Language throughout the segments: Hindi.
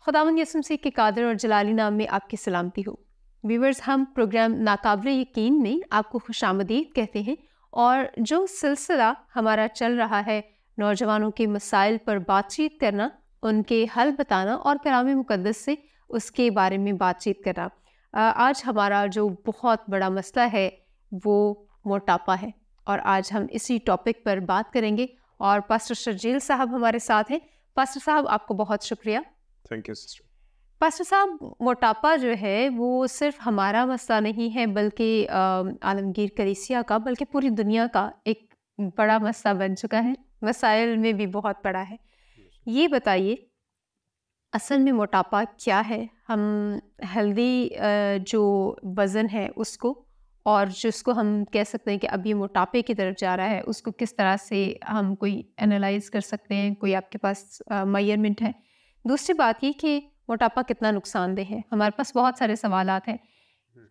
खुदावंद यसुम मसीह के कादर और जलाली नाम में आपकी सलामती हो। व्यूअर्स, हम प्रोग्राम नाकाबिले यकीन में आपको खुशामदीद कहते हैं और जो सिलसिला हमारा चल रहा है नौजवानों के मसाइल पर बातचीत करना, उनके हल बताना और कलाम मुकद्दस से उसके बारे में बातचीत करना। आज हमारा जो बहुत बड़ा मसला है वो मोटापा है और आज हम इसी टॉपिक पर बात करेंगे और पास्टर शर्जील साहब हमारे साथ हैं। पास्टर साहब, आपको बहुत शुक्रिया। Thank you sister. पास्टर साहब, मोटापा जो है वो सिर्फ हमारा मसला नहीं है बल्कि आलमगीर कलीसिया का, बल्कि पूरी दुनिया का एक बड़ा मसला बन चुका है। मसाइल में भी बहुत बड़ा है। ये बताइए, असल में मोटापा क्या है? हम हेल्दी जो वज़न है उसको और जिसको हम कह सकते हैं कि अब ये मोटापे की तरफ जा रहा है, उसको किस तरह से हम कोई एनालाइज कर सकते हैं? कोई आपके पास मेजरमेंट है? दूसरी बात ये कि मोटापा कितना नुकसानदेह है। हमारे पास बहुत सारे सवालात हैं।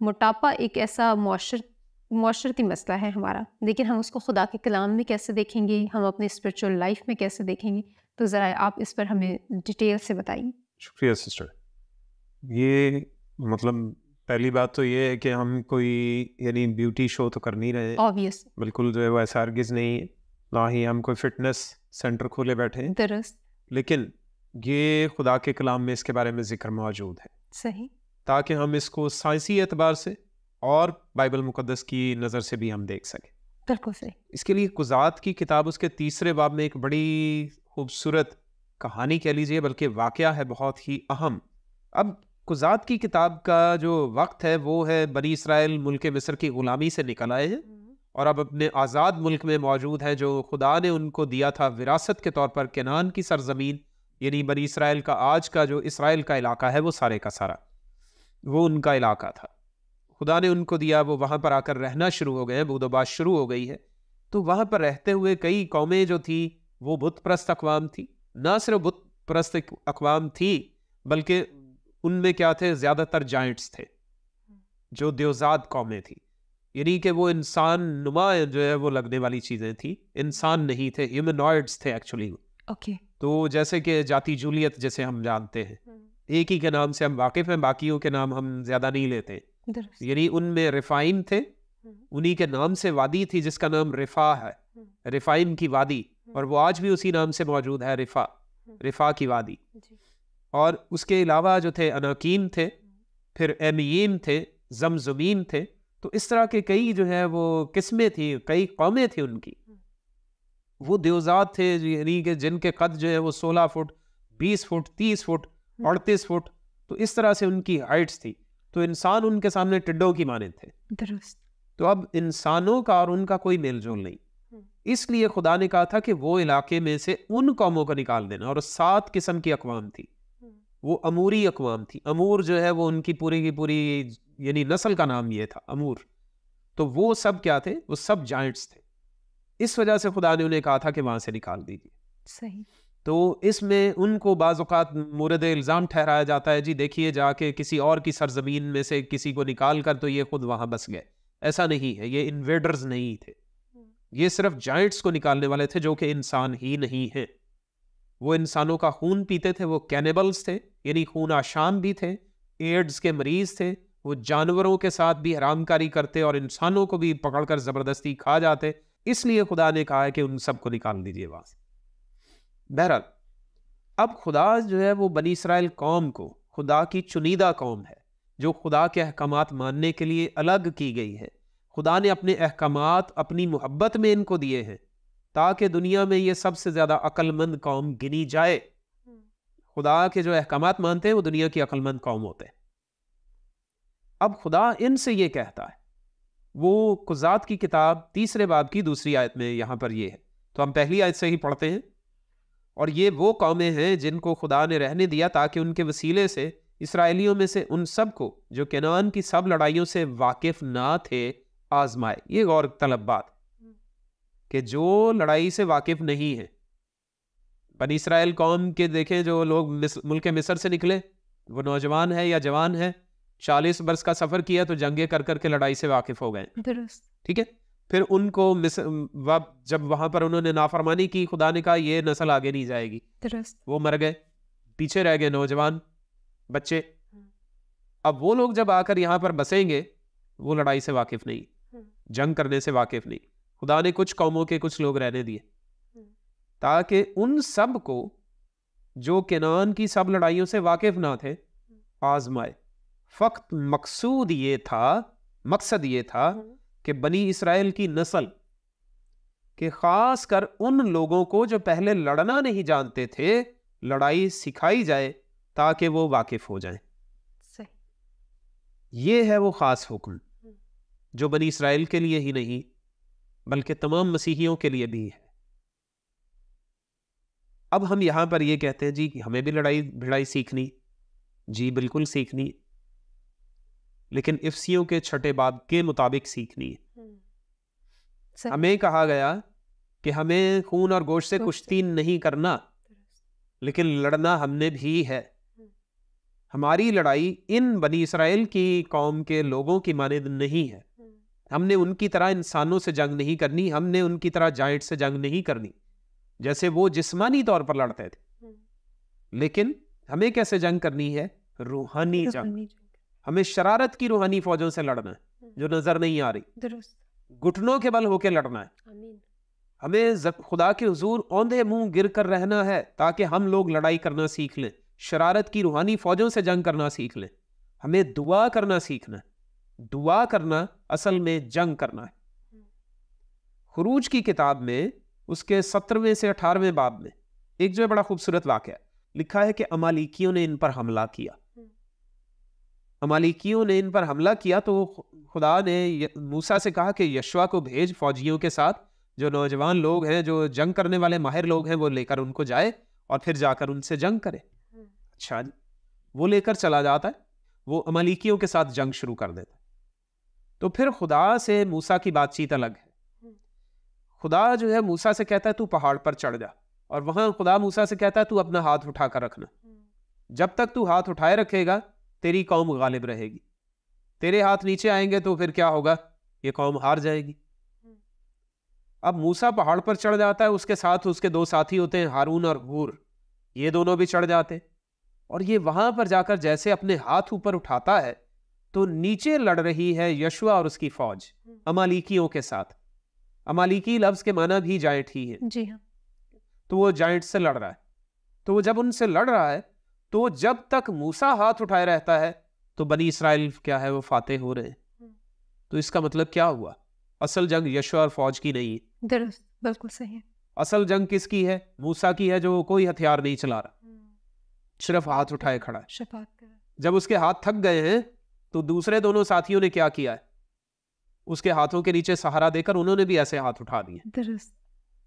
मोटापा एक ऐसा माशरती मसला है हमारा, लेकिन हम उसको खुदा के कलाम में कैसे देखेंगे, हम अपनी स्पिरिचुअल लाइफ में कैसे देखेंगे? तो ज़रा आप इस पर हमें डिटेल से बताइए। शुक्रिया सिस्टर। ये मतलब पहली बात तो ये है कि हम कोई यानी ब्यूटी शो तो कर नहीं रहे, ऑब्वियस, बिल्कुल जो है वो ऐसा हरगिज़ नहीं है, ना ही हम कोई फिटनेस सेंटर खोले बैठे हैं। दुरुस्त, लेकिन ये खुदा के कलाम में इसके बारे में जिक्र मौजूद है, सही, ताकि हम इसको साइंसी एतबार से और बाइबल मुकद्दस की नज़र से भी हम देख सकें। बिल्कुल सही। इसके लिए कुज़ात की किताब उसके 3 बाब में एक बड़ी खूबसूरत कहानी कह लीजिए, बल्कि वाक़या है बहुत ही अहम। अब कुज़ात की किताब का जो वक्त है वो है बनी इसराइल मुल्क मिस्र की ग़ुलामी से निकल आए हैं और अब अपने आज़ाद मुल्क में मौजूद है, जो खुदा ने उनको दिया था विरासत के तौर पर, केनान की सरजमीन, यानी बनी इसराइल का आज का जो इसराइल का इलाका है वो सारे का सारा वो उनका इलाका था। खुदा ने उनको दिया, वो वहाँ पर आकर रहना शुरू हो गए हैं, बूदोबाश शुरू हो गई है। तो वहाँ पर रहते हुए कई कौमें जो थी वो बुत परस्त अक़वाम थी। ना सिर्फ बुत परस्त अक़वाम थी बल्कि उनमें क्या थे, ज़्यादातर जाइंट्स थे, जो देवजाद कौमें थी, यानी कि वो इंसान नुमा जो है वो लगने वाली चीज़ें थी, इंसान नहीं थे, ह्यूमनॉइड्स थे एक्चुअली। ओके, तो जैसे कि जाति जूलियत जैसे हम जानते हैं, एक ही के नाम से हम वाकिफ़ हैं, बाकियों के नाम हम ज़्यादा नहीं लेते। यानी उनमें रिफाइम थे, उन्हीं के नाम से वादी थी जिसका नाम रिफा है, रिफाइम की वादी, और वो आज भी उसी नाम से मौजूद है, रिफा की वादी। और उसके अलावा जो थे अनाकीम थे, फिर एमीम थे, जमजुमीम थे। तो इस तरह के कई जो है वो किस्में थी, कई कौमें थी उनकी। वो देवजात थे यानी कि जिनके कद जो है वो 16 फुट, 20 फुट, 30 फुट, 38 फुट, तो इस तरह से उनकी हाइट्स थी। तो इंसान उनके सामने टिड्डों की माने थे। दुरुस्त। तो अब इंसानों का और उनका कोई मेल जोल नहीं, इसलिए खुदा ने कहा था कि वो इलाके में से उन कौमों को निकाल देना। और 7 किस्म की अक़वाम थी, वो अमूरी अक़वाम थी। अमूर जो है वो उनकी पूरी की पूरी यानी नस्ल का नाम ये था, अमूर। तो वो सब क्या थे? वो सब जाइंट्स थे। इस वजह से खुदा ने उन्हें कहा था कि वहां से निकाल दीजिए। सही। तो इसमें उनको बाज़ औक़ात मुरद इल्ज़ाम ठहराया जाता है, जी देखिए जाके किसी और की सरजमीन में से किसी को निकाल कर तो ये खुद वहां बस गए। ऐसा नहीं है, ये इन्वेडर्स नहीं थे, ये सिर्फ जाइंट्स को निकालने वाले थे, जो कि इंसान ही नहीं है। वो इंसानों का खून पीते थे, वो कैनिबल्स थे, यानी खून आशाम भी थे, एड्स के मरीज थे, वो जानवरों के साथ भी हरामकारी करते और इंसानों को भी पकड़कर ज़बरदस्ती खा जाते। इसलिए खुदा ने कहा है कि उन सबको निकाल दीजिए वहां से। बहरहाल, अब खुदा जो है वो बनी इसराइल कौम को, खुदा की चुनीदा कौम है जो खुदा के अहकामात मानने के लिए अलग की गई है। खुदा ने अपने अहकामात अपनी मोहब्बत में इनको दिए हैं ताकि दुनिया में ये सबसे ज़्यादा अक्लमंद कौम गिनी जाए। खुदा के जो अहकामात मानते हैं वो दुनिया की अक्लमंद कौम होते हैं। अब खुदा इनसे ये कहता है, वो कुज़ात की किताब 3 बाब की 2 आयत में यहाँ पर ये है, तो हम पहली आयत से ही पढ़ते हैं। और ये वो कौमें हैं जिनको खुदा ने रहने दिया ताकि उनके वसीले से इसराइलियों में से उन सब को जो केनान की सब लड़ाइयों से वाकिफ ना थे आजमाए। ये गौर तलब बात कि जो लड़ाई से वाकिफ नहीं है, बनी इसराइल कौम के देखें, जो लोग मुल्क मिस्र से निकले, वो नौजवान है या जवान है, 40 बरस का सफर किया तो जंगे कर करके लड़ाई से वाकिफ हो गए, ठीक है। फिर उनको जब वहां पर उन्होंने नाफरमानी की, खुदा ने कहा ये नस्ल आगे नहीं जाएगी, वो मर गए, पीछे रह गए नौजवान। बच्चे। अब वो लोग जब आकर यहाँ पर बसेंगे, वो लड़ाई से वाकिफ नहीं, जंग करने से वाकिफ नहीं। खुदा ने कुछ कौमों के कुछ लोग रहने दिए ताकि उन सब को जो केनान की सब लड़ाइयों से वाकिफ ना थे आजमाए। फक्त मकसूद ये था, मकसद ये था कि बनी इसराइल की नस्ल के खास कर उन लोगों को जो पहले लड़ना नहीं जानते थे, लड़ाई सिखाई जाए ताकि वो वाकिफ हो जाएं। ये है वो खास हुक्म जो बनी इसराइल के लिए ही नहीं बल्कि तमाम मसीहियों के लिए भी है। अब हम यहां पर ये कहते हैं जी कि हमें भी लड़ाई भिड़ाई सीखनी, जी बिल्कुल सीखनी, लेकिन इफ्सियों के 6 बाब के मुताबिक सीखनी है। हमें कहा गया कि हमें खून और गोश्त से कुश्ती नहीं करना, लेकिन लड़ना हमने भी है। हमारी लड़ाई इन बनी इसराइल की कौम के लोगों की मानद नहीं है। हमने उनकी तरह इंसानों से जंग नहीं करनी, हमने उनकी तरह जायंट से जंग नहीं करनी जैसे वो जिस्मानी तौर पर लड़ते थे। लेकिन हमें कैसे जंग करनी है? रूहानी जंग। हमें शरारत की रूहानी फौजों से लड़ना है जो नजर नहीं आ रही, घुटनों के बल होकर लड़ना है। हमें खुदा के हुजूर औंधे मुंह गिर कर रहना है ताकि हम लोग लड़ाई करना सीख लें, शरारत की रूहानी फौजों से जंग करना सीख लें। हमें दुआ करना सीखना है। दुआ करना असल में जंग करना है। खुरूज की किताब में उसके 17वें से 18वें बाब में एक जो बड़ा खूबसूरत वाक़या लिखा है कि अमालिकियों ने इन पर हमला किया। अमालिकियों ने इन पर हमला किया तो खुदा ने मूसा से कहा कि यशवा को भेज फौजियों के साथ, जो नौजवान लोग हैं, जो जंग करने वाले माहिर लोग हैं, वो लेकर उनको जाए और फिर जाकर उनसे जंग करे। अच्छा, वो लेकर चला जाता है, वो अमालिकियों के साथ जंग शुरू कर देता है। तो फिर खुदा से मूसा की बातचीत अलग है। खुदा जो है मूसा से कहता है तू पहाड़ पर चढ़ जा, और वहां खुदा मूसा से कहता है तू अपना हाथ उठाकर रखना। जब तक तू हाथ उठाए रखेगा तेरी कौम गालिब रहेगी। तेरे हाथ नीचे आएंगे तो फिर क्या होगा? ये कौम हार जाएगी। अब मूसा पहाड़ पर चढ़ जाता है, उसके साथ उसके 2 साथी होते हैं, हारून और हूर। ये दोनों भी चढ़ जाते, और ये वहां पर जाकर जैसे अपने हाथ ऊपर उठाता है तो नीचे लड़ रही है यशवा और उसकी फौज अमालिकियों के साथ। अमालिकी लफ्ज के माना भी जायंट ही है। जी हाँ। तो वो जायंट से लड़ रहा है। तो वो जब उनसे लड़ रहा है तो जब तक मूसा हाथ उठाए रहता है तो बनी इसराइल क्या है, वो फातेह हो रहे हैं। तो इसका मतलब क्या हुआ? असल जंग यशवा और फौज की नहीं है। दुरुस्त, बिल्कुल सही है। असल जंग किसकी है? मूसा की है, जो कोई हथियार नहीं चला रहा, सिर्फ हाथ उठाए खड़ा है। शफात कर। जब उसके हाथ थक गए हैं तो दूसरे दोनों साथियों ने क्या किया है? उसके हाथों के नीचे सहारा देकर उन्होंने भी ऐसे हाथ उठा दिए। दुरुस्त।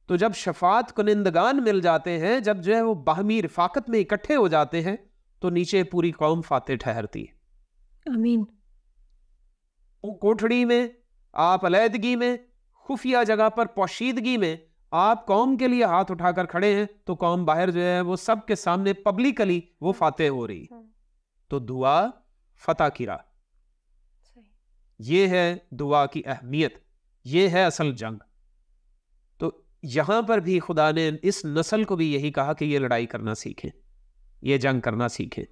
तो जब शफात कुनिंदगान मिल जाते हैं, जब जो है वो बाहमी रिफाकत में इकट्ठे हो जाते हैं, तो नीचे पूरी कौम फातेह ठहरती है। आमीन। कोठड़ी में आप, अलैदगी में, खुफिया जगह पर, पोशीदगी में आप कौम के लिए हाथ उठाकर खड़े हैं तो कौम बाहर जो है वो सबके सामने पब्लिकली वो फातेह हो रही है। तो दुआ फतह की राह, ये है दुआ की अहमियत, ये है असल जंग। तो यहां पर भी खुदा ने इस नस्ल को भी यही कहा कि ये लड़ाई करना सीखें, ये जंग करना सीखें।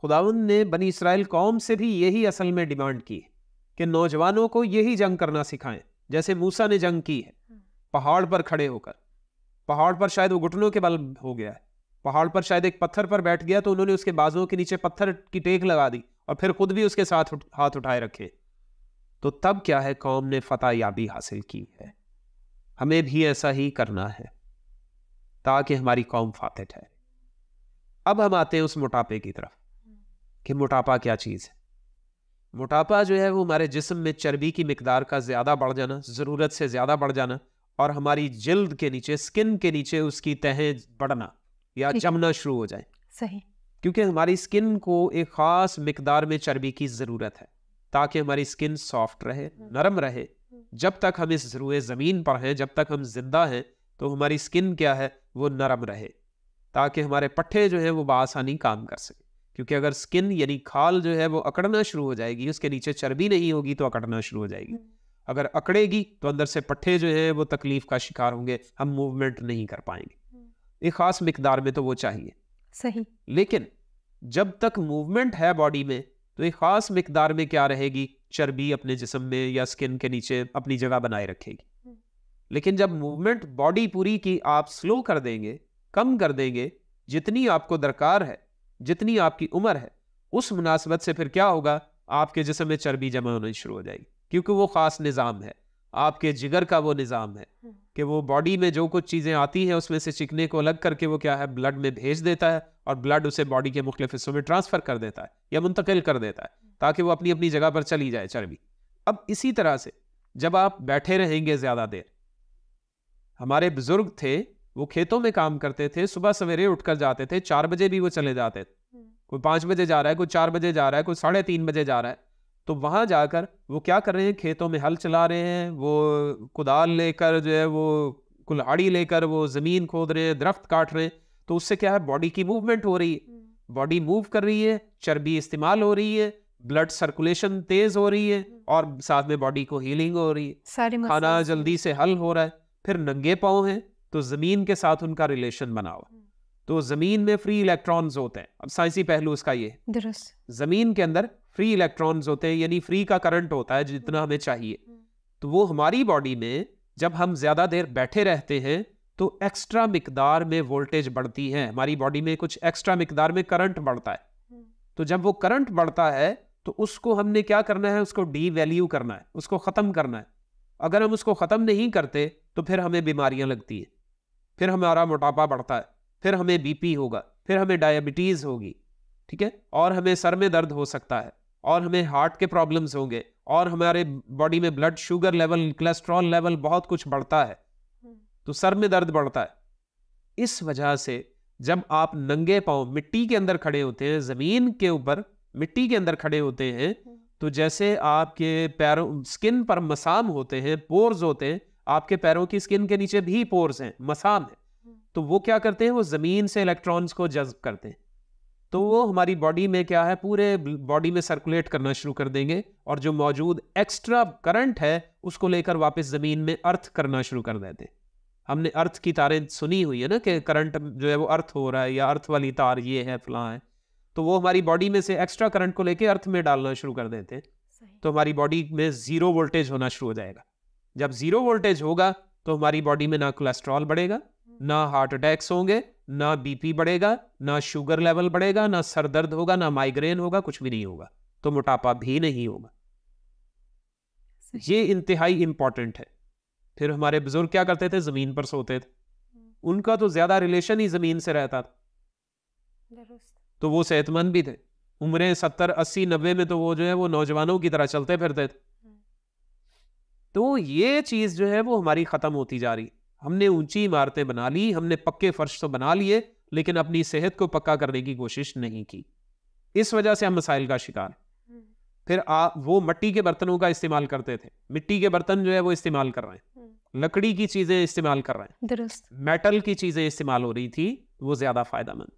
खुदावंद ने बनी इसराइल कौम से भी यही असल में डिमांड की कि नौजवानों को यही जंग करना सिखाएं, जैसे मूसा ने जंग की है पहाड़ पर खड़े होकर। पहाड़ पर शायद वो घुटनों के बल हो गया है, पहाड़ पर शायद एक पत्थर पर बैठ गया तो उन्होंने उसके बाजुओं के नीचे पत्थर की टेक लगा दी और फिर खुद भी उसके साथ हाथ उठाए रखे। तो तब क्या है, कौम ने फतह याबी हासिल की है। हमें भी ऐसा ही करना है ताकि हमारी कौम फातेह ठहरे। अब हम आते हैं उस मोटापे की तरफ कि मोटापा क्या चीज है। मोटापा जो है वो हमारे जिस्म में चर्बी की मिकदार का ज्यादा बढ़ जाना, जरूरत से ज्यादा बढ़ जाना, और हमारी जिल्द के नीचे, स्किन के नीचे उसकी तहें बढ़ना या जमना शुरू हो जाए। सही। क्योंकि हमारी स्किन को एक खास मिकदार में चर्बी की जरूरत है ताकि हमारी स्किन सॉफ्ट रहे, नरम रहे। जब तक हम इस रुए जमीन पर हैं, जब तक हम जिंदा हैं, तो हमारी स्किन क्या है, वो नरम रहे ताकि हमारे पट्टे जो है वो बआसानी काम कर सके। क्योंकि अगर स्किन यानी खाल जो है वो अकड़ना शुरू हो जाएगी, उसके नीचे चर्बी नहीं होगी तो अकड़ना शुरू हो जाएगी। अगर अकड़ेगी तो अंदर से पट्टे जो है वो तकलीफ का शिकार होंगे, हम मूवमेंट नहीं कर पाएंगे। एक खास मिकदार में तो वो चाहिए। सही। लेकिन जब तक मूवमेंट है बॉडी में तो एक खास मिकदार में क्या रहेगी, चर्बी अपने जिस्म में या स्किन के नीचे अपनी जगह बनाए रखेगी। लेकिन जब मूवमेंट बॉडी पूरी की आप स्लो कर देंगे, कम कर देंगे, जितनी आपको दरकार है, जितनी आपकी उम्र है, उस मुनासबत से फिर क्या होगा, आपके जिस्म में चर्बी जमा होनी शुरू हो जाएगी, क्योंकि वो खास निज़ाम है, आपके जिगर का वो निज़ाम है कि वो बॉडी में जो कुछ चीज़ें आती हैं उसमें से चिकने को अलग करके वो क्या है, ब्लड में भेज देता है और ब्लड उसे बॉडी के मुख्तलिफ हिस्सों में ट्रांसफ़र कर देता है या मुंतकिल कर देता है ताकि वो अपनी अपनी जगह पर चली जाए चर्बी। अब इसी तरह से जब आप बैठे रहेंगे ज़्यादा देर, हमारे बुजुर्ग थे वो खेतों में काम करते थे, सुबह सवेरे उठकर जाते थे, 4 बजे भी वो चले जाते थे, कोई 5 बजे जा रहा है, कोई 4 बजे जा रहा है, कोई 3:30 बजे जा रहा है, तो वहां जाकर वो क्या कर रहे हैं, खेतों में हल चला रहे हैं, वो कुदाल लेकर जो है वो कुल्हाड़ी लेकर वो जमीन खोद रहे हैं, दरख्त काट रहे हैं, तो उससे क्या है, बॉडी की मूवमेंट हो रही है, बॉडी मूव कर रही है, चर्बी इस्तेमाल हो रही है, ब्लड सर्कुलेशन तेज हो रही है और साथ में बॉडी को हीलिंग हो रही है, खाना जल्दी से हल हो रहा है। फिर नंगे पाँव हैं तो जमीन के साथ उनका रिलेशन बना हुआ, तो जमीन में फ्री इलेक्ट्रॉन्स होते हैं। अब साइंसी पहलू उसका ये, जमीन के अंदर फ्री इलेक्ट्रॉन्स होते हैं, यानी फ्री का करंट होता है जितना हमें चाहिए। तो वो हमारी बॉडी में जब हम ज्यादा देर बैठे रहते हैं तो एक्स्ट्रा मिकदार में वोल्टेज बढ़ती है, हमारी बॉडी में कुछ एक्स्ट्रा मिकदार में करंट बढ़ता है। तो जब वो करंट बढ़ता है तो उसको हमने क्या करना है, उसको डी वैल्यू करना है, उसको खत्म करना है। अगर हम उसको खत्म नहीं करते तो फिर हमें बीमारियां लगती हैं, फिर हमारा मोटापा बढ़ता है, फिर हमें बीपी होगा, फिर हमें डायबिटीज होगी, ठीक है, और हमें सर में दर्द हो सकता है, और हमें हार्ट के प्रॉब्लम्स होंगे, और हमारे बॉडी में blood sugar level, cholesterol level बहुत कुछ बढ़ता है, तो सर में दर्द बढ़ता है। इस वजह से जब आप नंगे पांव मिट्टी के अंदर खड़े होते हैं, जमीन के ऊपर मिट्टी के अंदर खड़े होते हैं, तो जैसे आपके पैरों स्किन पर मसाम होते हैं, पोर्स होते हैं, आपके पैरों की स्किन के नीचे भी पोर्स हैं, मसाम है, तो वो क्या करते हैं, वो जमीन से इलेक्ट्रॉन्स को जज्ब करते हैं, तो वो हमारी बॉडी में क्या है, पूरे बॉडी में सर्कुलेट करना शुरू कर देंगे, और जो मौजूद एक्स्ट्रा करंट है उसको लेकर वापस जमीन में अर्थ करना शुरू कर देते हैं। हमने अर्थ की तारें सुनी हुई है ना, कि करंट जो है वो अर्थ हो रहा है, या अर्थ वाली तार ये है, फलां है, तो वो हमारी बॉडी में से एक्स्ट्रा करंट को लेके अर्थ में डालना शुरू कर देते हैं, तो हमारी बॉडी में जीरो वोल्टेज होना शुरू हो जाएगा। जब जीरो वोल्टेज होगा तो हमारी बॉडी में ना कोलेस्ट्रॉल बढ़ेगा, ना हार्ट अटैक्स होंगे, ना बीपी बढ़ेगा, ना शुगर लेवल बढ़ेगा, ना सर दर्द होगा, ना माइग्रेन होगा, कुछ भी नहीं होगा, तो मोटापा भी नहीं होगा। ये इंतहाई इंपॉर्टेंट है। फिर हमारे बुजुर्ग क्या करते थे, जमीन पर सोते थे, उनका तो ज्यादा रिलेशन ही जमीन से रहता था, तो वो सेहतमंद भी थे, उम्रें 70, 80, 90 में तो वो जो है वो नौजवानों की तरह चलते फिरते थे। तो ये चीज जो है वो हमारी खत्म होती जा रही। हमने ऊंची इमारतें बना ली, हमने पक्के फर्श तो बना लिए, लेकिन अपनी सेहत को पक्का करने की कोशिश नहीं की, इस वजह से हम मसाइल का शिकार। फिर वो मिट्टी के बर्तनों का इस्तेमाल करते थे, मिट्टी के बर्तन जो है वो इस्तेमाल कर रहे हैं, लकड़ी की चीजें इस्तेमाल कर रहे हैं, मेटल की चीजें इस्तेमाल हो रही थी, वो ज्यादा फायदेमंद।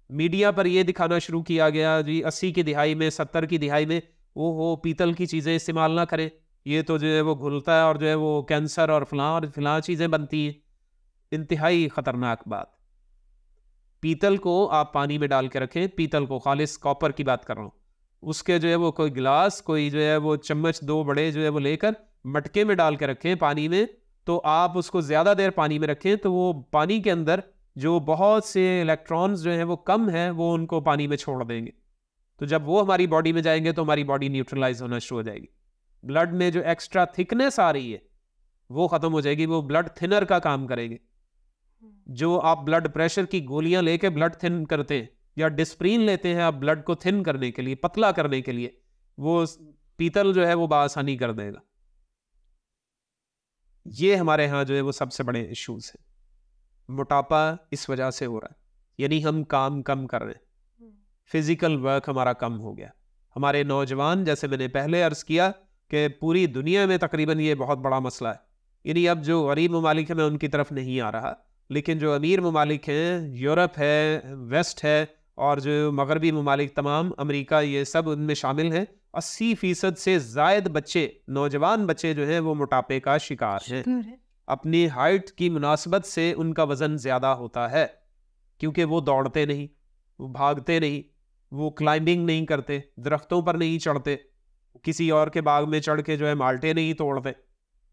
मीडिया पर ये दिखाना शुरू किया गया जी 80 की दिहाई में, 70 की दिहाई में, वो पीतल की चीजें इस्तेमाल ना करें, ये तो जो है वो घुलता है और जो है वो कैंसर और फलां चीजें बनती हैं। इंतहाई खतरनाक बात। पीतल को आप पानी में डाल के रखें, पीतल को, खालिस कॉपर की बात कर रहा हूँ, उसके जो है वो कोई गिलास, कोई जो है वो चम्मच 2 बड़े जो है वो लेकर मटके में डाल के रखें पानी में, तो आप उसको ज्यादा देर पानी में रखें तो वो पानी के अंदर जो बहुत से इलेक्ट्रॉन्स जो हैं वो कम है, वो उनको पानी में छोड़ देंगे, तो जब वो हमारी बॉडी में जाएंगे तो हमारी बॉडी न्यूट्रलाइज होना शुरू हो जाएगी। ब्लड में जो एक्स्ट्रा थिकनेस आ रही है वो खत्म हो जाएगी, वो ब्लड थिनर का काम करेंगे। जो आप ब्लड प्रेशर की गोलियां लेके ब्लड थिन करते हैं, या डिस्प्रीन लेते हैं आप ब्लड को थिन करने के लिए, पतला करने के लिए, वो पीतल जो है वो बआसानी कर देगा। ये हमारे यहाँ जो है वो सबसे बड़े इश्यूज हैं। मोटापा इस वजह से हो रहा है, यानी हम काम कम कर रहे हैं, फिजिकल वर्क हमारा कम हो गया। हमारे नौजवान, जैसे मैंने पहले अर्ज किया कि पूरी दुनिया में तकरीबन ये बहुत बड़ा मसला है, यानी अब जो गरीब ममालिक है मैं उनकी तरफ नहीं आ रहा, लेकिन जो अमीर ममालिक हैं, यूरोप है, वेस्ट है, और जो मगरबी ममालिक तमाम, अमेरिका, ये सब उनमें शामिल हैं, 80% से ज़ायद बच्चे, नौजवान बच्चे जो हैं वो मोटापे का शिकार हैं। अपनी हाइट की मुनासबत से उनका वज़न ज़्यादा होता है, क्योंकि वो दौड़ते नहीं, वो भागते नहीं, वो क्लाइंबिंग नहीं करते, दरख्तों पर नहीं चढ़ते, किसी और के बाग में चढ़ के जो है माल्टे नहीं तोड़ते।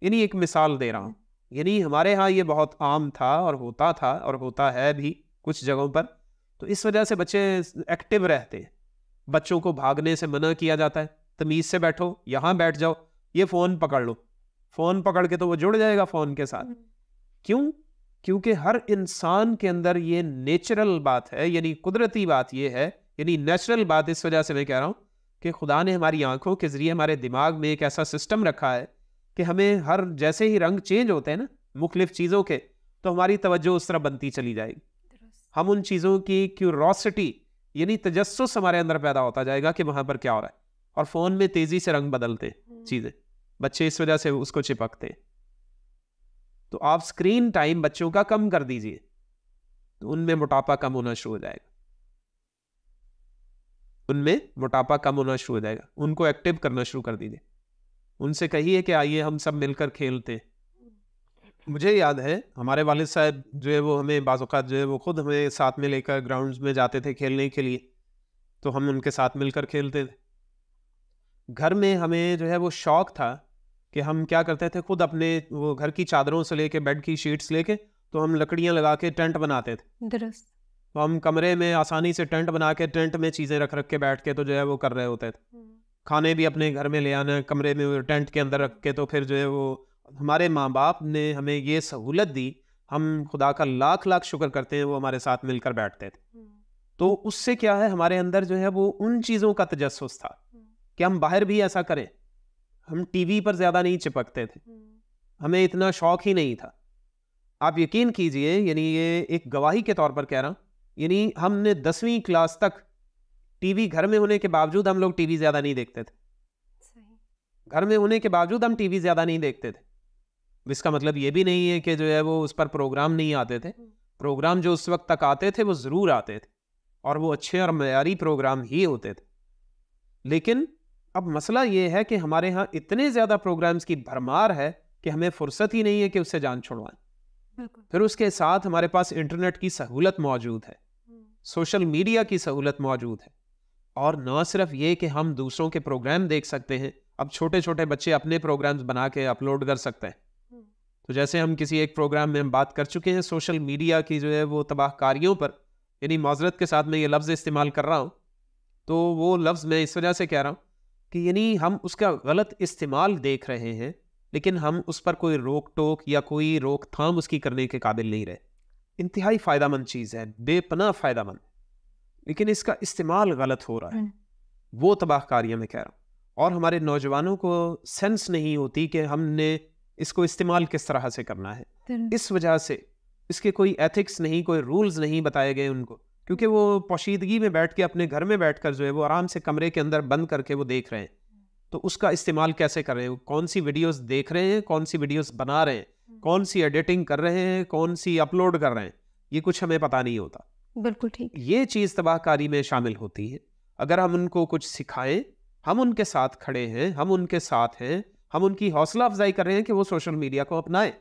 यानी एक मिसाल दे रहा हूँ। यानी हमारे यहाँ ये बहुत आम था और होता था और होता है भी कुछ जगहों पर। तो इस वजह से बच्चे एक्टिव रहते हैं। बच्चों को भागने से मना किया जाता है, तमीज से बैठो, यहाँ बैठ जाओ, ये फ़ोन पकड़ लो। फ़ोन पकड़ के तो वो जुड़ जाएगा फ़ोन के साथ। क्यों? क्योंकि हर इंसान के अंदर ये नेचुरल बात है, यानी कुदरती बात ये है, यानी नेचुरल बात। इस वजह से मैं कह रहा हूँ कि खुदा ने हमारी आंखों के जरिए हमारे दिमाग में एक ऐसा सिस्टम रखा है कि हमें हर जैसे ही रंग चेंज होते हैं ना मुख्तलिफ चीज़ों के, तो हमारी तवज्जो उस तरह बनती चली जाएगी। हम उन चीज़ों की क्यूरोसिटी यानी तजस्सुस हमारे अंदर पैदा होता जाएगा कि वहाँ पर क्या हो रहा है। और फ़ोन में तेज़ी से रंग बदलते हैं चीज़ें, बच्चे इस वजह से उसको चिपकते हैं। तो आप स्क्रीन टाइम बच्चों का कम कर दीजिए, तो उनमें मोटापा कम होना शुरू हो जाएगा। उनमें मोटापा कम होना शुरू हो जाएगा। उनको एक्टिव करना शुरू कर दीजिए। उनसे कहिए कि आइए हम सब मिलकर खेलते हैं। मुझे याद है हमारे वालिद साहब जो है वो हमें बाज़ औक़ात जो है वो खुद हमें साथ में लेकर ग्राउंड्स में जाते थे खेलने के लिए, तो हम उनके साथ मिलकर खेलते थे। घर में हमें जो है वो शौक़ था कि हम क्या करते थे, खुद अपने वो घर की चादरों से लेके बेड की शीट्स लेके तो हम लकड़ियाँ लगा के टेंट बनाते थे। दुरुस्त। तो हम कमरे में आसानी से टेंट बना के टेंट में चीज़ें रख रख के बैठ के तो जो है वो कर रहे होते थे। खाने भी अपने घर में ले आना, कमरे में टेंट के अंदर रख के, तो फिर जो है वो हमारे माँ बाप ने हमें ये सहूलत दी। हम खुदा का लाख लाख शुक्र करते हैं, वो हमारे साथ मिलकर बैठते थे। तो उससे क्या है, हमारे अंदर जो है वो उन चीज़ों का तजस्सुस था कि हम बाहर भी ऐसा करें। हम टीवी पर ज़्यादा नहीं चिपकते थे, हमें इतना शौक़ ही नहीं था। आप यकीन कीजिए, यानी ये एक गवाही के तौर पर कह रहा हूँ, यानी हमने 10वीं क्लास तक टीवी घर में होने के बावजूद हम लोग टीवी ज़्यादा नहीं देखते थे। घर में होने के बावजूद हम टीवी ज़्यादा नहीं देखते थे। इसका मतलब ये भी नहीं है कि जो है वो उस पर प्रोग्राम नहीं आते थे। प्रोग्राम जो उस वक्त तक आते थे वो ज़रूर आते थे, और वो अच्छे और मयारी प्रोग्राम ही होते थे। लेकिन अब मसला ये है कि हमारे यहाँ इतने ज़्यादा प्रोग्राम्स की भरमार है कि हमें फुर्सत ही नहीं है कि उससे जान छुड़वाएं। फिर उसके साथ हमारे पास इंटरनेट की सहूलत मौजूद है, सोशल मीडिया की सहूलत मौजूद है, और न सिर्फ ये कि हम दूसरों के प्रोग्राम देख सकते हैं, अब छोटे छोटे बच्चे अपने प्रोग्राम्स बना के अपलोड कर सकते हैं। तो जैसे हम किसी एक प्रोग्राम में हम बात कर चुके हैं सोशल मीडिया की जो है वो तबाहकारियों पर, यानी माजरत के साथ मैं ये लफ्ज़ इस्तेमाल कर रहा हूँ, तो वो लफ्ज़ मैं इस वजह से कह रहा हूँ कि यानी हम उसका गलत इस्तेमाल देख रहे हैं, लेकिन हम उस पर कोई रोक टोक या कोई रोकथाम उसकी करने के काबिल नहीं रहे। इंतहाई फ़ायदेमंद चीज़ है, बेपनाह फ़ायदेमंद, लेकिन इसका इस्तेमाल गलत हो रहा है। वो तबाहकारियाँ मैं कह रहा हूँ। और हमारे नौजवानों को सेंस नहीं होती कि हमने इसको इस्तेमाल किस तरह से करना है। इस वजह से इसके कोई एथिक्स नहीं, कोई रूल्स नहीं बताए गए उनको, क्योंकि वो पोशीदगी में बैठ के अपने घर में बैठकर जो है वो आराम से कमरे के अंदर बंद करके वो देख रहे हैं। तो उसका इस्तेमाल कैसे कर रहे हैं, कौन सी वीडियोस देख रहे हैं, कौन सी वीडियोस बना रहे हैं, कौन सी एडिटिंग कर रहे हैं, कौन सी अपलोड कर रहे हैं, ये कुछ हमें पता नहीं होता। बिल्कुल ठीक। ये चीज़ तबाहकारी में शामिल होती है। अगर हम उनको कुछ सिखाएं, हम उनके साथ खड़े हैं, हम उनके साथ हैं, हम उनकी हौसला अफजाई कर रहे हैं कि वो सोशल मीडिया को अपनाएं,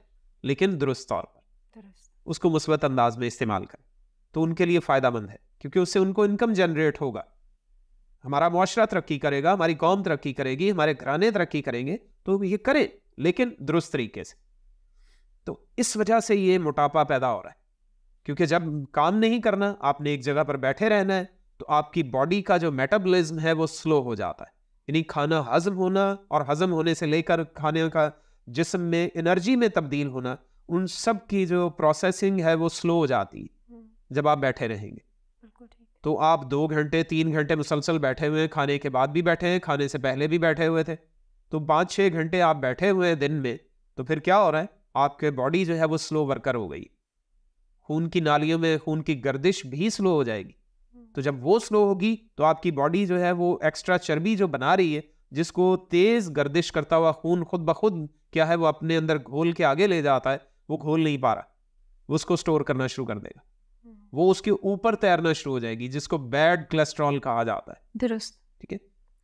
लेकिन दुरुस्त तौर पर उसको मुस्बत अंदाज में इस्तेमाल करें, तो उनके लिए फ़ायदेमंद है, क्योंकि उससे उनको इनकम जनरेट होगा, हमारा मुआशरा तरक्की करेगा, हमारी कौम तरक्की करेगी, हमारे घराने तरक्की करेंगे। तो ये करें, लेकिन दुरुस्त तरीके से। तो इस वजह से ये मोटापा पैदा हो रहा है, क्योंकि जब काम नहीं करना, आपने एक जगह पर बैठे रहना है, तो आपकी बॉडी का जो मेटाबॉलिज्म है वो स्लो हो जाता है। यानी खाना हजम होना और हजम होने से लेकर खाने का जिस्म में एनर्जी में तब्दील होना, उन सब की जो प्रोसेसिंग है वो स्लो हो जाती है जब आप बैठे रहेंगे। तो आप 2 घंटे 3 घंटे मुसलसल बैठे हुए हैं, खाने के बाद भी बैठे हैं, खाने से पहले भी बैठे हुए थे, तो 5-6 घंटे आप बैठे हुए हैं दिन में, तो फिर क्या हो रहा है, आपके बॉडी जो है वो स्लो वर्कर हो गई। खून की नालियों में खून की गर्दिश भी स्लो हो जाएगी। तो जब वो स्लो होगी तो आपकी बॉडी जो है वो एक्स्ट्रा चर्बी जो बना रही है, जिसको तेज गर्दिश करता हुआ खून खुद ब खुद क्या है वो अपने अंदर घोल के आगे ले जाता है, वो घोल नहीं पा रहा, वो उसको स्टोर करना शुरू कर देगा, वो उसके ऊपर तैरना शुरू हो जाएगी, जिसको बैड कोलेस्ट्रॉल कहा जाता है। दुरुस्त। ठीक है,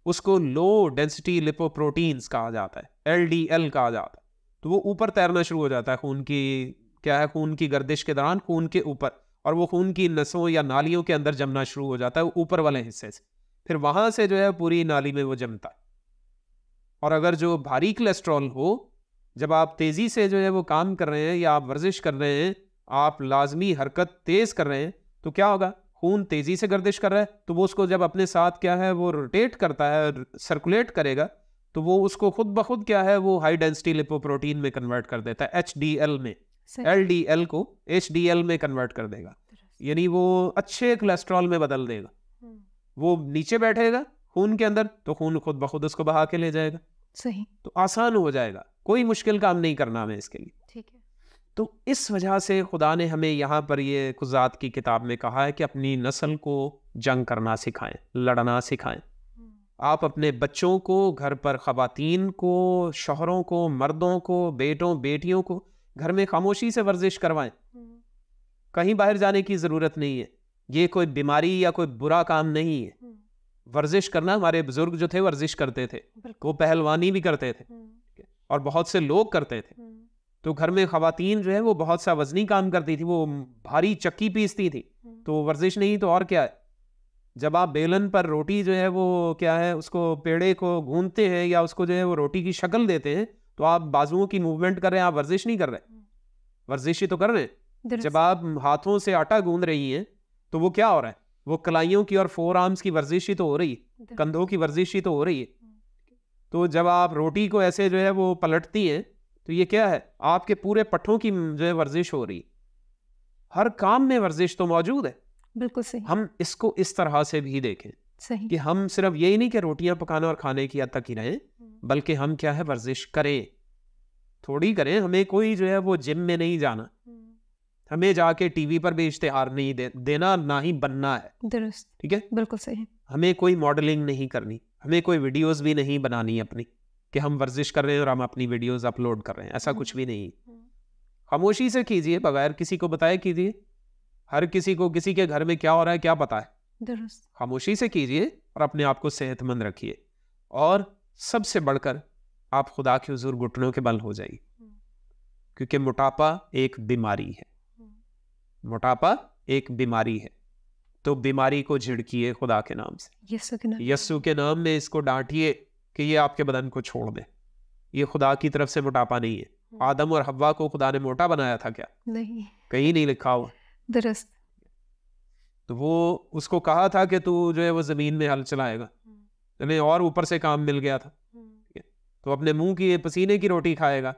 उसको लो डेंसिटी लिपोप्रोटीन्स कहा जाता है, LDL कहा जाता है। तो वो ऊपर तैरना शुरू हो जाता है खून की क्या है, खून की गर्दिश के दौरान खून के ऊपर, और वो खून की नसों या नालियों के अंदर जमना शुरू हो जाता है ऊपर वाले हिस्से से, फिर वहां से जो है पूरी नाली में वो जमता है। और अगर जो भारी कोलेस्ट्रॉल हो, जब आप तेजी से जो है वो काम कर रहे हैं या आप वर्जिश कर रहे हैं, आप लाजमी हरकत तेज कर रहे हैं, तो क्या होगा, खून तेजी से गर्दिश कर रहा है, तो वो उसको जब अपने साथ क्या है वो रोटेट करता है, सर्कुलेट करेगा, तो वो उसको खुद ब खुद क्या है वो हाई डेंसिटी लिपोप्रोटीन में कन्वर्ट कर देता है, HDL में, LDL को HDL में कन्वर्ट कर देगा, यानी वो अच्छे कोलेस्ट्रॉल में बदल देगा। वो नीचे बैठेगा खून के अंदर, तो खून खुद ब खुद उसको बहा के ले जाएगा। सही। तो आसान हो जाएगा, कोई मुश्किल काम नहीं करना हमें इसके लिए। ठीक है। तो इस वजह से खुदा ने हमें यहाँ पर ये कुज़ात की किताब में कहा है कि अपनी नस्ल को जंग करना सिखाएं, लड़ना सिखाएं। आप अपने बच्चों को, घर पर ख़वातीन को, शौहरों को, मर्दों को, बेटों बेटियों को घर में खामोशी से वर्जिश करवाएं। कहीं बाहर जाने की ज़रूरत नहीं है, ये कोई बीमारी या कोई बुरा काम नहीं है। वर्जिश करना, हमारे बुजुर्ग जो थे वर्जिश करते थे, वो पहलवानी भी करते थे और बहुत से लोग करते थे। तो घर में ख़वातीन जो है वो बहुत सा वजनी काम करती थी, वो भारी चक्की पीसती थी, तो वर्जिश नहीं तो और क्या है। जब आप बेलन पर रोटी जो है वो क्या है उसको पेड़े को गूंथते हैं या उसको जो है वो रोटी की शक्ल देते हैं, तो आप बाजुओं की मूवमेंट कर रहे हैं, आप वर्जिश नहीं कर रहे, वर्जिश ही तो कर रहे हैं। जब आप हाथों से आटा गूंद रही हैं तो वो क्या हो रहा है, वो कलाइयों की और फोर आर्म्स की वर्जिश ही तो हो रही है, कंधों की वर्जिश ही तो हो रही है। तो जब आप रोटी को ऐसे जो है वो पलटती हैं, तो ये क्या है, आपके पूरे पट्ठों की जो है वर्जिश हो रही है। हर काम में वर्जिश तो मौजूद है। बिल्कुल सही। हम इसको इस तरह से भी देखें सही। कि हम सिर्फ यही नहीं कि रोटियां पकाने और खाने की हद तक ही रहें, बल्कि हम क्या है वर्जिश करें, थोड़ी करें। हमें कोई जो है वो जिम में नहीं जाना, हमें जाके टीवी पर भी इश्तिहार नहीं देना, ना ही बनना है। दुरुस्त। ठीक है, बिल्कुल सही। हमें कोई मॉडलिंग नहीं करनी, हमें कोई वीडियोस भी नहीं बनानी अपनी कि हम वर्जिश कर रहे हैं और हम अपनी वीडियोस अपलोड कर रहे हैं, ऐसा कुछ भी नहीं। खामोशी से कीजिए, बगैर किसी को बताए कीजिए। हर किसी को किसी के घर में क्या हो रहा है क्या पता है, दुरुस्त। खामोशी से कीजिए और अपने आप को सेहतमंद रखिए। और सबसे बढ़कर आप खुदा के हुजूर घुटनों के बल हो जाइए, क्योंकि मोटापा एक बीमारी है, मोटापा एक बीमारी है। तो बीमारी को झिड़किए खुदा के नाम से, यस्सु के नाम में इसको डांटिए कि ये आपके बदन को छोड़ दे। ये खुदा की तरफ से मोटापा नहीं है। आदम और हव्वा को खुदा ने मोटा बनाया था क्या? नहीं, कहीं नहीं लिखा हुआ। दुरुस्त। तो वो उसको कहा था कि तू जो है वो जमीन में हल चलाएगा, यानी और ऊपर से काम मिल गया था। तो अपने मुंह की पसीने की रोटी खाएगा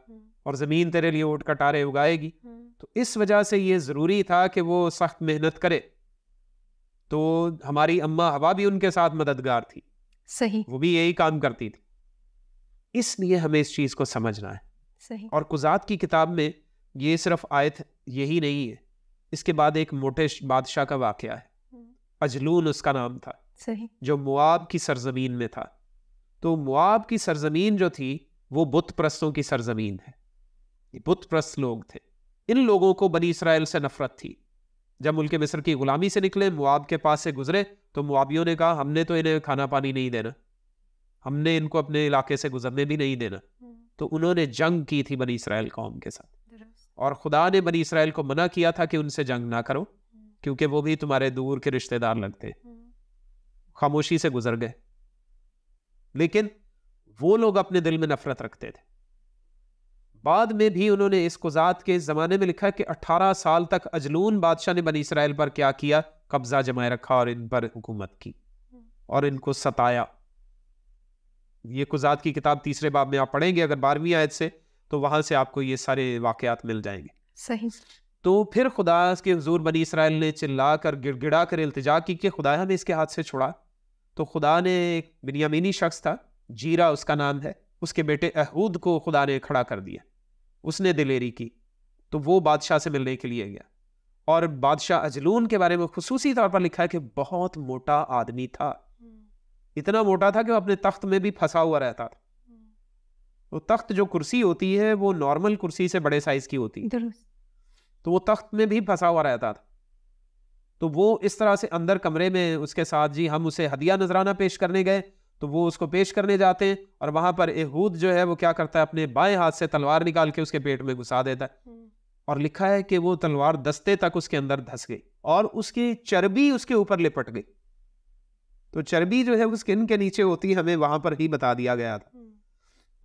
और जमीन तेरे लिए ऊँट कटारे उगाएगी। तो इस वजह से ये जरूरी था कि वो सख्त मेहनत करे। तो हमारी अम्मा हवा भी उनके साथ मददगार थी, सही, वो भी यही काम करती थी। इसलिए हमें इस चीज को समझना है। सही। और कुज़ात की किताब में ये सिर्फ आयत यही नहीं है, इसके बाद एक मोटे बादशाह का वाकया है, अजलून उसका नाम था, सही, जो मुआब की सरजमीन में था। तो मुआब की सरजमीन जो थी वो बुत प्रस्तों की सरजमीन है, ये बुत प्रस्त लोग थे। इन लोगों को बनी इसराइल से नफरत थी। जब मुल्क मिस्र की गुलामी से निकले, मुआब के पास से गुजरे, तो मुआबियों ने कहा हमने तो इन्हें खाना पानी नहीं देना, हमने इनको अपने इलाके से गुजरने भी नहीं देना। तो उन्होंने जंग की थी बनी इसराइल कौम के साथ, और खुदा ने बनी इसराइल को मना किया था कि उनसे जंग ना करो, क्योंकि वो भी तुम्हारे दूर के रिश्तेदार लगते। खामोशी से गुजर गए, लेकिन वो लोग अपने दिल में नफरत रखते थे। बाद में भी उन्होंने इस कुज़ात के जमाने में लिखा कि 18 साल तक अजलून बादशाह ने बनी इसराइल पर क्या किया, कब्जा जमाए रखा और इन पर हुकूमत की और इनको सताया। ये कुज़ात की किताब तीसरे बाब में आप पढ़ेंगे अगर 12वीं आयत से, तो वहां से आपको ये सारे वाकयात मिल जाएंगे। सही। तो फिर खुदा के हुजूर बनी इसराइल ने चिल्ला कर गिड़गिड़ा कर इल्तिजा की कि खुदा हमें इसके हाथ से छुड़ा। तो खुदा ने एक बिन्यामीनी शख्स था, जीरा उसका नाम है, उसके बेटे अहूद को खुदा ने खड़ा कर दिया। उसने दिलेरी की, तो वो बादशाह से मिलने के लिए गया। और बादशाह अजलून के बारे में खुसूसी तौर पर लिखा है कि बहुत मोटा आदमी था, इतना मोटा था कि वो अपने तख्त में भी फंसा हुआ रहता था। तो तख्त जो कुर्सी होती है वो नॉर्मल कुर्सी से बड़े साइज की होती है, तो वो तख्त में भी फंसा हुआ रहता था। तो वो इस तरह से अंदर कमरे में उसके साथ, जी हम उसे हदिया नजराना पेश करने गए, तो वो उसको पेश करने जाते हैं और वहां पर एहूद जो है वो क्या करता है, अपने बाएं हाथ से तलवार निकाल के उसके पेट में घुसा देता है। और लिखा है कि वो तलवार दस्ते तक उसके अंदर धंस गई, और उसकी चर्बी उसके ऊपर लिपट गई। तो चर्बी जो है वो स्किन के नीचे होती है, हमें वहां पर ही बता दिया गया था।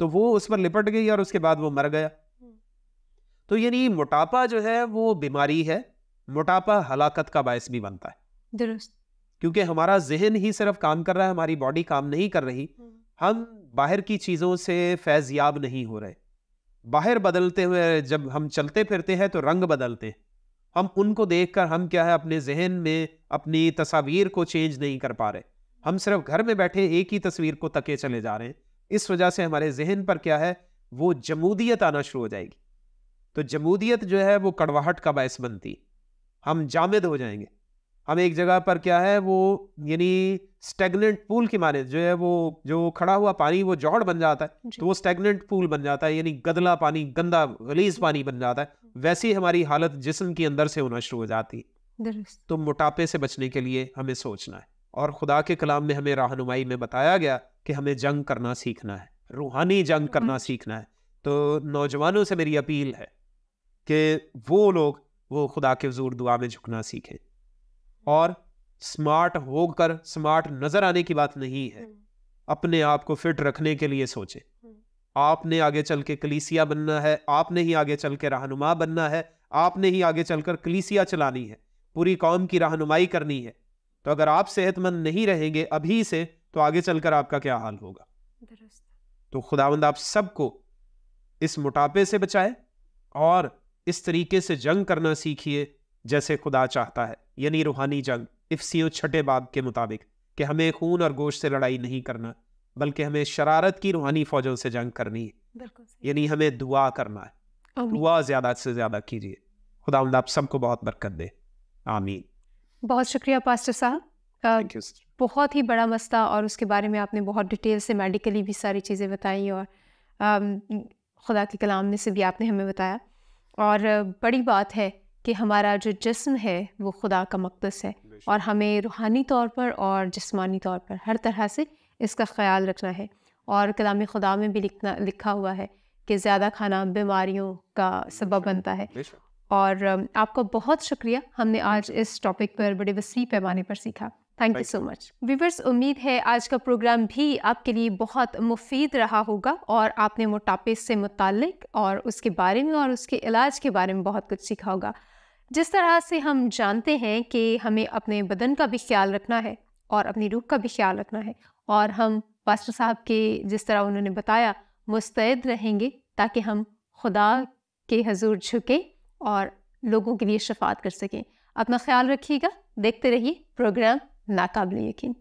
तो वो उस पर लिपट गई और उसके बाद वो मर गया। तो यानी मोटापा जो है वो बीमारी है, मोटापा हलाकत का बायस भी बनता है। दुरुस्त। क्योंकि हमारा जहन ही सिर्फ काम कर रहा है, हमारी बॉडी काम नहीं कर रही। हम बाहर की चीजों से फैज़याब नहीं हो रहे। बाहर बदलते हुए जब हम चलते फिरते हैं तो रंग बदलते हैं। हम उनको देखकर हम क्या है अपने जहन में अपनी तस्वीर को चेंज नहीं कर पा रहे। हम सिर्फ घर में बैठे एक ही तस्वीर को तके चले जा रहे हैं। इस वजह से हमारे जहन पर क्या है वो जमूदियत आना शुरू हो जाएगी। तो जमूदियत जो है वो कड़वाहट का बायस बनती, हम जामिद हो जाएंगे। हम एक जगह पर क्या है वो यानी स्टेगनेंट पूल की माने जो है वो जो खड़ा हुआ पानी वो जौड़ बन जाता है, तो वो स्टेगनेंट पूल बन जाता है, यानी गदला पानी, गंदा गलीज पानी बन जाता है। वैसी हमारी हालत जिस्म के अंदर से होना शुरू हो जाती है। तो मोटापे से बचने के लिए हमें सोचना है, और खुदा के कलाम में हमें रहनुमाई में बताया गया कि हमें जंग करना सीखना है, रूहानी जंग करना सीखना है। तो नौजवानों से मेरी अपील है कि वो लोग वो खुदा के हुजूर दुआ में झुकना सीखें। और स्मार्ट होकर स्मार्ट नजर आने की बात नहीं है, अपने आप को फिट रखने के लिए सोचे। आपने आगे चल के कलीसिया बनना है, आपने ही आगे चल के रहनुमा बनना है, आपने ही आगे चलकर कलीसिया चलानी है, पूरी कौम की रहनुमाई करनी है। तो अगर आप सेहतमंद नहीं रहेंगे अभी से, तो आगे चलकर आपका क्या हाल होगा। तो खुदावंद आप सबको इस मोटापे से बचाए और इस तरीके से जंग करना सीखिए जैसे खुदा चाहता है, यानी रूहानी जंग इफ्सियों 6 बाब के मुताबिक, कि हमें खून और गोश्त से लड़ाई नहीं करना, बल्कि हमें शरारत की रूहानी फौजों से जंग करनी है। यानी हमें दुआ करना है। दुआ ज्यादा से ज्यादा कीजिए। खुदावंद आप सबको बहुत बरकत दे, आमीन। बहुत शुक्रिया पास्टर साहब, थैंक यू। बहुत ही बड़ा मसला, और उसके बारे में आपने बहुत डिटेल से मेडिकली भी सारी चीज़ें बताई, और खुदा के कलाम में से भी आपने हमें बताया। और बड़ी बात है कि हमारा जो जिस्म है वो खुदा का मक़दस है, और हमें रूहानी तौर पर और जिस्मानी तौर पर हर तरह से इसका ख्याल रखना है। और कलाम खुदा में भी लिखा हुआ है कि ज़्यादा खाना बीमारियों का सबब बनता है। और आपका बहुत शुक्रिया, हमने आज इस टॉपिक पर बड़े वसी पैमाने पर सीखा। Thank you so much. Viewers, उम्मीद है आज का प्रोग्राम भी आपके लिए बहुत मुफीद रहा होगा, और आपने मोटापे से मुताल्लिक और उसके बारे में और उसके इलाज के बारे में बहुत कुछ सीखा होगा। जिस तरह से हम जानते हैं कि हमें अपने बदन का भी ख्याल रखना है और अपनी रूह का भी ख्याल रखना है, और हम पास्टर साहब के जिस तरह उन्होंने बताया मुस्तैद रहेंगे ताकि हम खुदा के हजूर झुकें और लोगों के लिए शफात कर सकें। अपना ख्याल रखिएगा, देखते रहिए प्रोग्राम नाकाबिल यकीन।